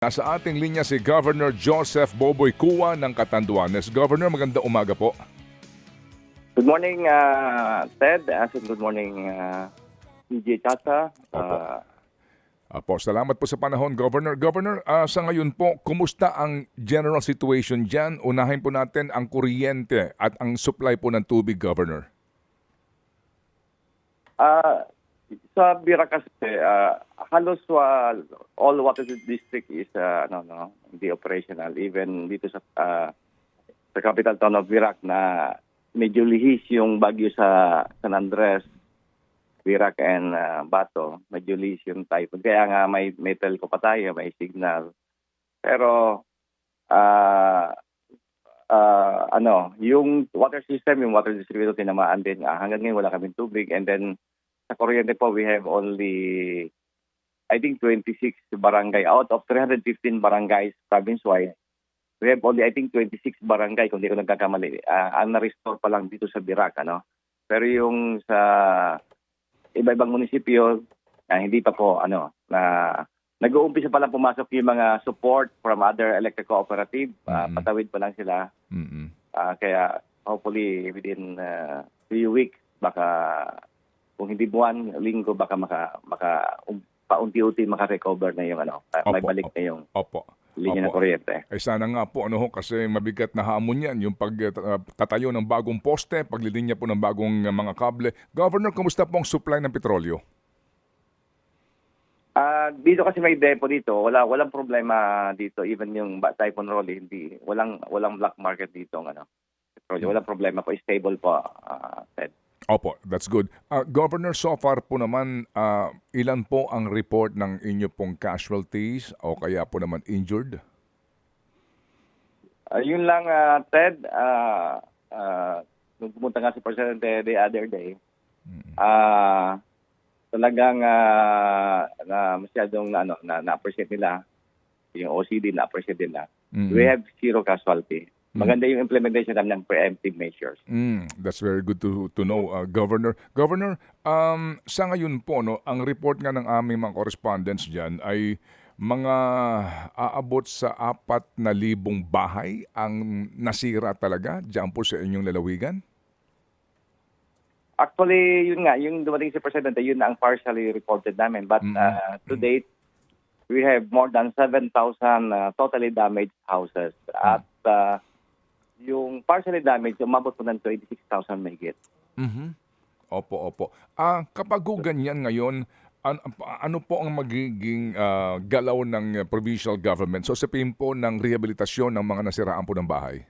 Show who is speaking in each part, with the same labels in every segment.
Speaker 1: Nasa ating linya si Governor Joseph Boboy Cua ng Catanduanes. Governor, magandang umaga po.
Speaker 2: Good morning, Ted. Good morning, PJ Tata.
Speaker 1: Apo, salamat po sa panahon, Governor. Governor, sa ngayon po, kumusta ang general situation dyan? Unahin po natin ang kuryente at ang supply po ng tubig, Governor.
Speaker 2: Sa Bira kasi, halos all water district is hindi operational. Even dito sa capital town of Virac na medyo lihis yung bagyo sa San Andres, Virac and Bato. Medyo lihis yung typhoon. Kaya nga may telco pa tayo, may signal. Pero yung water system, yung water distributor tinamaan din. Hanggang ngayon wala kaming tubig. And then sa kuryente po, we have only, I think, 26 barangay. Out of 315 barangays province-wide, we have only, I think, 26 barangay, kung di ko nagkakamali. Ang na-restore pa lang dito sa Birac, ano? Pero yung sa iba-ibang munisipyo, hindi pa po, nag-uumpisa pa lang pumasok yung mga support from other electric cooperative. Patawid pa lang sila. Kaya, hopefully, within few weeks, baka kung hindi buwan, linggo, baka paunti-unti makarecover na yung may balik na yung linya ng kuryente.
Speaker 1: Ay sana nga po, kasi mabigat na hamon yan, yung pagtatayo ng bagong poste, paglilinya po ng bagong mga kable. Governor, kumusta po ang supply ng petrolyo?
Speaker 2: Dito kasi may depo dito, walang problema dito. Even yung Typhoon Rolly, walang black market dito ng petrolyo. Walang problema po, stable po, Ted.
Speaker 1: Opo, that's good. Governor, so far po naman, ilan po ang report ng inyo pong casualties o kaya po naman injured?
Speaker 2: Yun lang, Ted. Nung pumunta nga si Presidente the other day, talagang masyadong na-appreciate nila, yung OCD na-appreciate nila. We have zero casualty. Maganda yung implementation ng preemptive measures.
Speaker 1: That's very good to know, Governor. Governor, sa ngayon po, ang report nga ng aming mga correspondents dyan ay mga aabot sa 4,000 bahay ang nasira talaga dyan po sa inyong lalawigan?
Speaker 2: Actually, yun nga, yung dumating si Presidente, yun na ang partially reported namin. But to date, we have more than 7,000 totally damaged houses. At yung partially damaged, umabot po ng 26,000 mahigit.
Speaker 1: Opo. Kapag ganyan ngayon, ano po ang magiging galaw ng provincial government? So sabihin po ng rehabilitasyon ng mga nasiraan po ng bahay?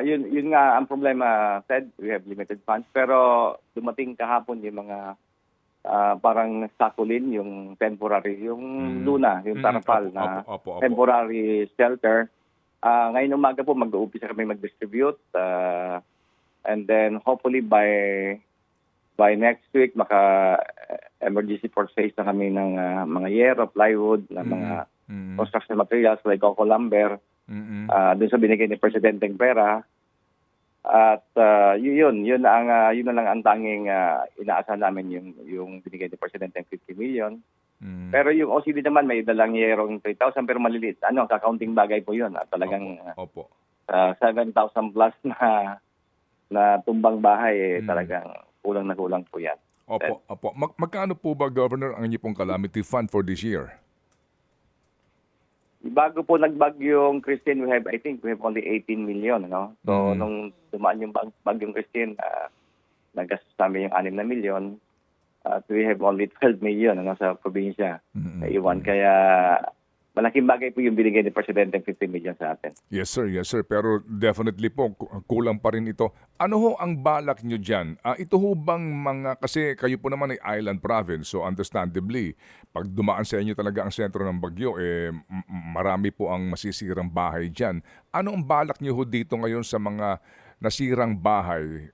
Speaker 2: Yun nga ang problema, Ted. We have limited funds. Pero dumating kahapon yung mga parang sakulin, yung temporary, yung Luna, yung Tarapal na temporary shelter. Ngayon umaga po mag-uumpisa kami mag-distribute and then hopefully by next week emergency purchase na kami ng mga yero, plywood, ng mga construction materials like coco lumber, dun sa binigay ni Presidenteng pera. At yun na lang ang tanging inaasahan namin yung binigay ni Presidenteng 50 million. Pero yung OCD naman may dalang yerong 3,000 pero maliliit. Kakaunting bagay po yun. Talagang 7,000 plus na tumbang bahay, talagang kulang na kulang po yan.
Speaker 1: Opo. Magkano po ba, Governor, ang inyong calamity fund for this year?
Speaker 2: Bago po nagbagyong Christine, I think we have only 18 million. So nung dumaan yung bagyong Christine, naggastos namin yung 6 na milyon. We have only 12 million sa probinsya na iwan. Kaya malaking bagay po yung binigay ni Presidente 50 million sa atin.
Speaker 1: Yes sir. Pero definitely po, kulang pa rin ito. Ano ho ang balak nyo dyan? Ito ho bang kasi kayo po naman ay island province, so understandably, pag dumaan sa inyo talaga ang sentro ng bagyo, marami po ang masisirang bahay dyan. Ano ang balak nyo ho dito ngayon sa mga nasirang bahay?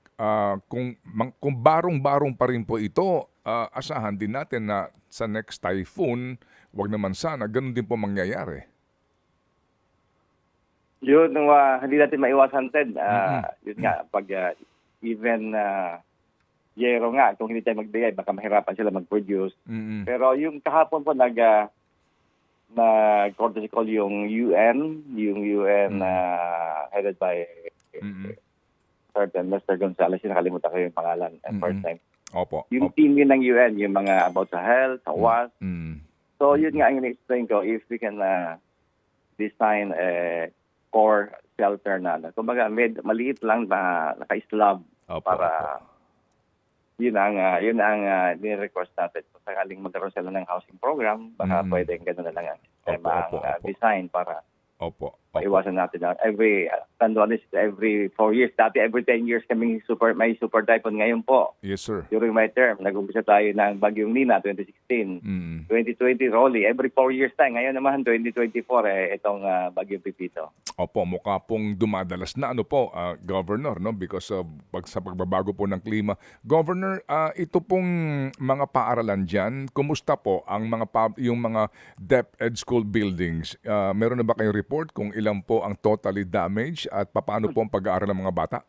Speaker 1: Kung barong-barong pa rin po ito, asahan din natin na sa next typhoon, wag naman sana, ganun din po mangyayari.
Speaker 2: Yun, hindi natin maiwasan, Ted. Yun nga, pag even yero nga, kung hindi tayo magbigay, baka mahirapan sila mag-produce. Pero yung kahapon po nag-courtesy call yung UN headed by
Speaker 1: Mm-mm.
Speaker 2: certain Mr. Gonzales, nakalimutan ko yung pangalan first time.
Speaker 1: Opo.
Speaker 2: Yung team yun ng UN, yung mga about sa health, sa WAS.
Speaker 1: Mm.
Speaker 2: So yun nga ang in-explain ko, if we can design a core shelter na, kumbaga maliit lang na naka-slab
Speaker 1: Opo,
Speaker 2: para
Speaker 1: opo.
Speaker 2: yun ang ni-request natin. Kung sakaling magkaroon sila ng housing program, baka pwedeng gano'n na lang ang sistema
Speaker 1: Opo,
Speaker 2: ang
Speaker 1: opo.
Speaker 2: design para
Speaker 1: Opo.
Speaker 2: paiwasan natin na every 4 years. Dati every 10 years kaming may super typhoon. Ngayon po,
Speaker 1: Yes, sir.
Speaker 2: during my term, nag-umpisa tayo ng Bagyong Nina 2016.
Speaker 1: Mm.
Speaker 2: 2020 Rolly, every 4 years tayo. Ngayon naman 2024 itong Bagyong Pipito.
Speaker 1: Opo, mukha pong dumadalas na Governor, no, because of sa pagbabago po ng klima. Governor, ito pong mga paaralan diyan, kumusta po ang yung mga DepEd school buildings? Meron na ba kayong report kung ilan po ang totally damaged at paano po ang pag-aaral ng mga bata?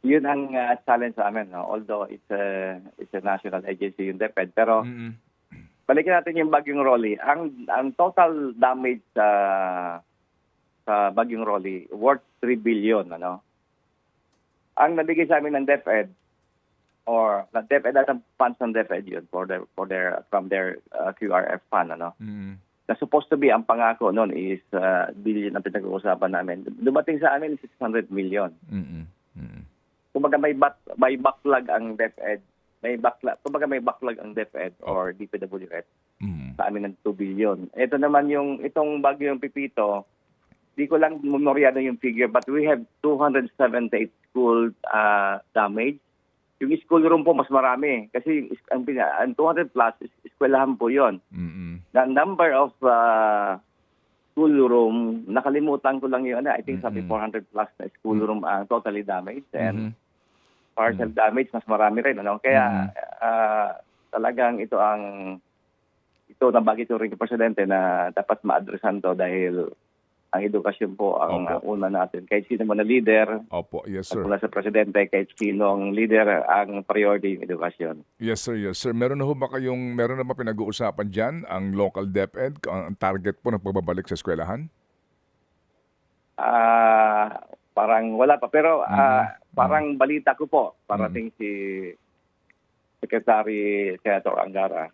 Speaker 2: Yun ang challenge sa amin, no? Although it's a national agency yung DepEd, pero balikan natin yung Bagyong Rolly. Ang total damage sa Bagyong Rolly worth 3 billion, ano? Ang nabigay sa amin ng DepEd or na DepEd at ang funds ng DepEd yun from their QRF fund, ano? Na supposed to be ang pangako noon is billion na pinag-uusapan namin. Dumating sa amin 600 million. Kumbaga may backlog ang DepEd. Kumbaga may backlog ang DepEd or DPWH sa amin ng 2 billion. Ito naman itong Bagyong Pipito, di ko lang memoryado yung figure, but we have 278 school damage. Yung school room po mas marami kasi ang 200 plus eskwelahan po yon. The number of school room, nakalimutan ko lang yun. I think sabi 400 plus na school room ang totally damaged and partial damage, mas marami rin. Ano? Kaya talagang ito nabagay ito rin ng Presidente na dapat ma-addressan to dahil ang edukasyon po ang una natin. Kahit sino man na leader,
Speaker 1: Opo, yes sir.
Speaker 2: mula sa Presidente, kahit sino ang leader, ang priority yung edukasyon.
Speaker 1: Yes sir, yes sir. Meron na ba pinag-uusapan dyan ang local DepEd, ang target po ng pagbabalik sa eskwelahan?
Speaker 2: Parang wala pa. Pero parang balita ko po, parating si Secretary Senator Angara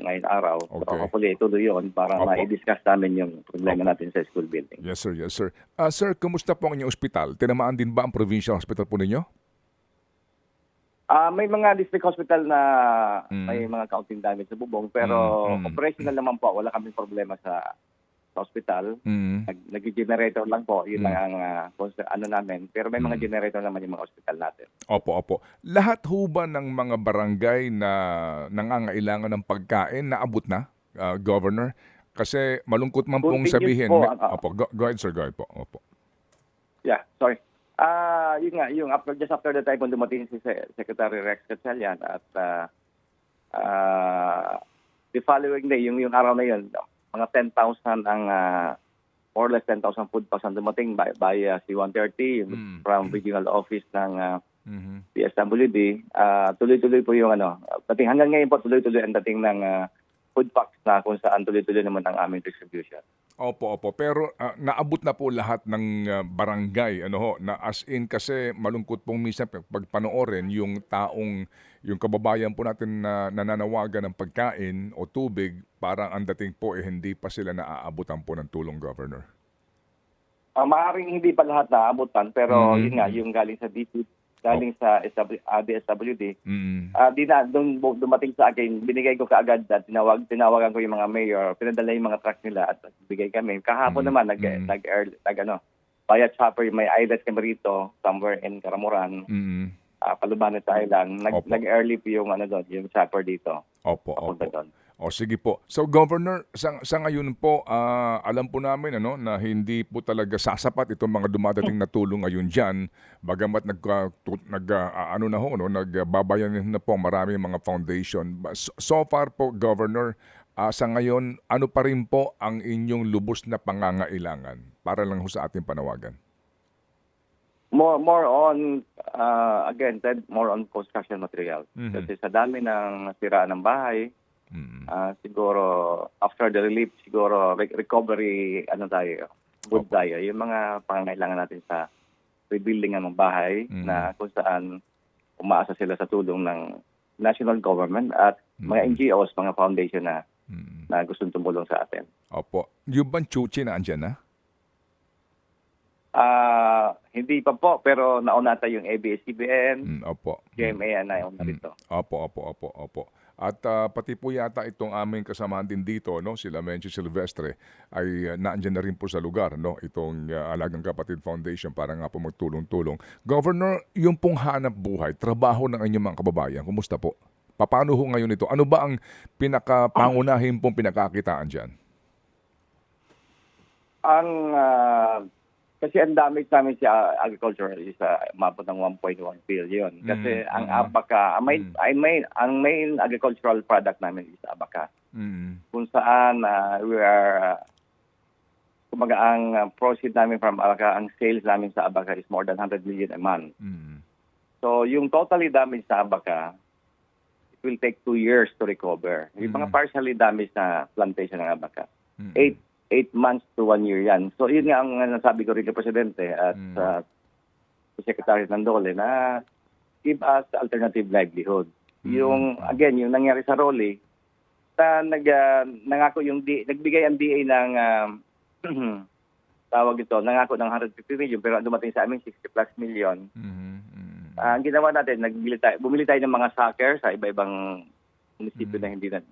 Speaker 2: ngayon araw. So hopefully ituloy yun para ma-discuss namin yung problema natin sa school building.
Speaker 1: Yes sir, yes sir. Sir, kumusta po ang inyong ospital? Tinamaan din ba ang provincial hospital po ninyo?
Speaker 2: May mga district hospital na may mga counting damage sa bubong pero operational naman po, wala kaming problema sa hospital. Nag-generator lang po, yun lang ang namin. Pero may mga generator naman yung mga hospital natin.
Speaker 1: Opo. Lahat ho ba ng mga barangay na nangangailangan ng pagkain naabot na, Governor? Kasi malungkot man pong sabihin. Go ahead sir, go ahead po. Opo.
Speaker 2: Yeah, sorry. Yun nga, just after the time kung dumating si Secretary Rex Gatchalian at the following day, yung araw na yun, mga 10,000 ang more or less 10,000 food packs ang dumating by C-130 from regional office ng DSWD. Tuloy-tuloy po yung dating hanggang ngayon po tuloy-tuloy ang dating ng food packs na kung saan tuloy-tuloy naman ang aming distribution.
Speaker 1: Opo. Pero naabot na po lahat ng barangay, na as in kasi malungkot pong minsan pag panoorin yung kababayan po natin na nananawagan ng pagkain o tubig, parang ang dating po hindi pa sila naaabutan po ng tulong, Governor.
Speaker 2: Maaaring hindi pa lahat naaabutan, pero yun nga, yung galing sa DSWD, doon dumating sa akin, binigay ko kaagad at tinawagan ko yung mga mayor, pinadala yung mga truck nila at bigay kami. Kahapon naman, via chopper, may islet kami rito, somewhere in Karamuran, Palubanes Island, nag-early po yung yung chopper dito.
Speaker 1: Opo. O sige po. So Governor, sa ngayon po, alam po namin na hindi po talaga sasapat itong mga dumadating na tulong ngayon diyan, bagamat nagbabayanin na po marami mga foundation. So far po, Governor, sa ngayon, ano pa rin po ang inyong lubos na pangangailangan para lang ho sa ating panawagan?
Speaker 2: More on again, Ted, more on construction materials. Kasi sa dami ng nasiraan ng bahay, Siguro after the relief, siguro recovery, good tayo. Yung mga pangangailangan natin sa rebuilding ng bahay na kung saan umaasa sila sa tulong ng national government at mga NGOs, mga foundation na gustong tumulong sa atin.
Speaker 1: Opo. Yung bang chuchi na andyan na?
Speaker 2: Hindi pa po, pero nauna tayo yung ABS-CBN,
Speaker 1: Opo.
Speaker 2: GMA na rito.
Speaker 1: Opo. At pati po yata itong aming kasamahan din dito, no, sila Menchi Silvestre, ay naandyan na rin po sa lugar, no, itong Alagang Kapatid Foundation para nga po magtulong-tulong. Governor, yung pong hanap buhay, trabaho ng inyong mga kababayan, kumusta po? Paano ho ngayon ito? Ano ba ang pangunahin pong pinakakitaan dyan?
Speaker 2: Kasi ang damage namin sa agriculture is umabot ng 1.1 billion. Kasi ang abaka, ang main agricultural product namin is abaka. Kung saan we are, kumaga ang proceed namin from abaka, ang sales namin sa abaka is more than 100 million a month. So yung totally damaged sa abaka, it will take 2 years to recover. Yung mga partially damaged na plantation ng abaka, 8 months to 1 year yan. So yun nga ang nasabi ko rin kay Presidente at Secretary Nandole na give us alternative livelihood. Yung nangyari sa Roli, nangako nagbigay ang DA ng tawag ito, nangako ng 150 million pero dumating sa amin 60 plus million. Ang ginawa natin, bumili tayo ng mga sucker sa iba-ibang munisipyo na hindi na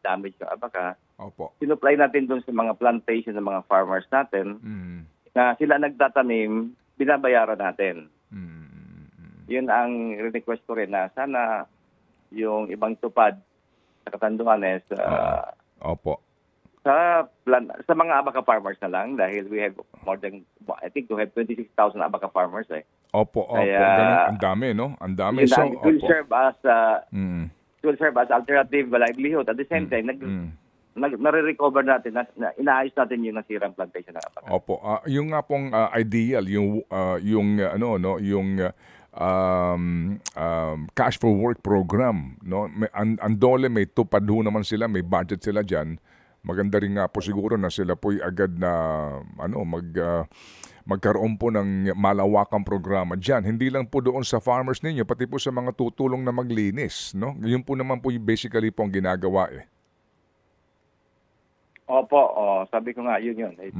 Speaker 2: damage yung abaka.
Speaker 1: Opo.
Speaker 2: Sinupply natin doon sa mga plantation ng mga farmers natin na sila nagtatanim, binabayaran natin. Yun ang request ko rin na sana yung ibang tupad sa Catanduanes
Speaker 1: Opo.
Speaker 2: sa mga abaka farmers na lang dahil we have more than, I think we have 26,000 abaka farmers
Speaker 1: Opo. Ganun, ang dami, no? Ang dami. So,
Speaker 2: it will serve as alternative livelihood. At the same time, nare-recover natin, inaayos natin yung nasirang plantation ng abaka.
Speaker 1: Opo. Yung nga pong ideal, yung cash for work program, no? Ang DOLE may tupad ho naman sila, may budget sila diyan. Maganda rin nga po siguro na sila po'y agad na magkaroon po ng malawakang programa diyan. Hindi lang po doon sa farmers ninyo, pati po sa mga tutulong na maglinis, no? Yun po naman po yung basically po ang ginagawa
Speaker 2: Opo, sabi ko nga, yun. It's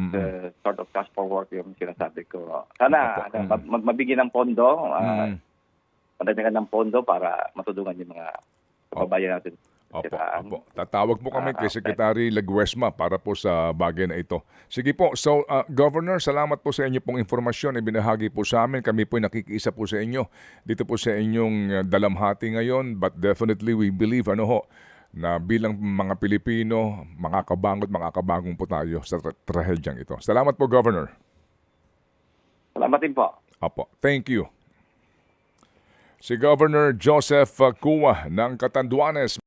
Speaker 2: sort of cash for work yung sinasabi ko. Sana mabigyan ng pondo, madagdagan ng pondo para matulungan yung mga kababayan natin.
Speaker 1: Opo. Tatawag po kami kay Secretary Laguesma para po sa bagay na ito. Sige po. So, Governor, salamat po sa inyo pong informasyon. Ibinahagi po sa amin. Kami po nakikiisa po sa inyo dito po sa inyong dalamhati ngayon. But definitely we believe na bilang mga Pilipino, makakabangong po tayo sa trahedyang ito. Salamat po, Governor.
Speaker 2: Salamat din po.
Speaker 1: Opo. Thank you. Si Governor Joseph Cua ng Catanduanes.